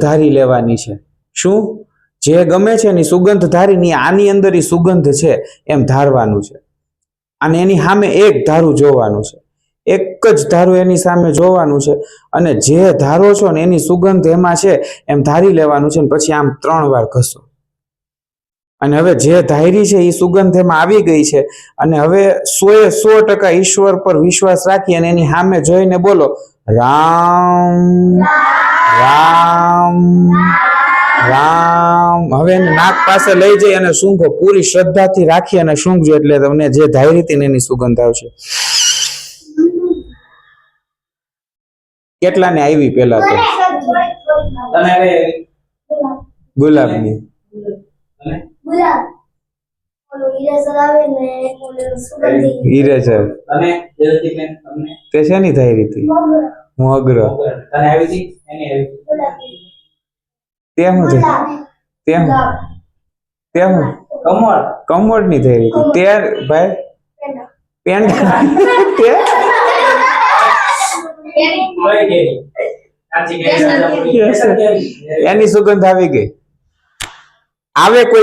ધારી લેવાની છે। શું? જે ગમે છે એની સુગંધ ધારીની આની અંદર ઈ સુગંધ છે એમ ધારવાનું છે અને એની સામે એક ધારું જોવાનું છે। એક જ ધારું એની સામે જોવાનું છે અને જે ધારો છો ને એની સુગંધ એમાં છે એમ ધારી લેવાનું છે ને પછી આમ 3 વાર ઘસો અને હવે જે ધાયરી છે એ સુગંધ એમાં આવી ગઈ છે અને હવે 100% ઈશ્વર પર વિશ્વાસ રાખી અને એની સામે જોઈને બોલો રામ રામ રામ। હવે એને નાક પાસે લઈ જઈ અને સૂંઘો, પૂરી શ્રદ્ધાથી રાખી અને સૂંઘજો એટલે તમને જે ધાયરી હતી ને એની સુગંધ આવશે। કેટલાને આવી પેલા તો? ગુલાબની ઇરેઝર તે શેની ધાયરી હતી? મોગરો। તે હું છે? તે હું કમોડ ની ધાયરી હતી તે ભાઈ પેંડા એની સુગંધ આવી ગઈ। આવે કોઈ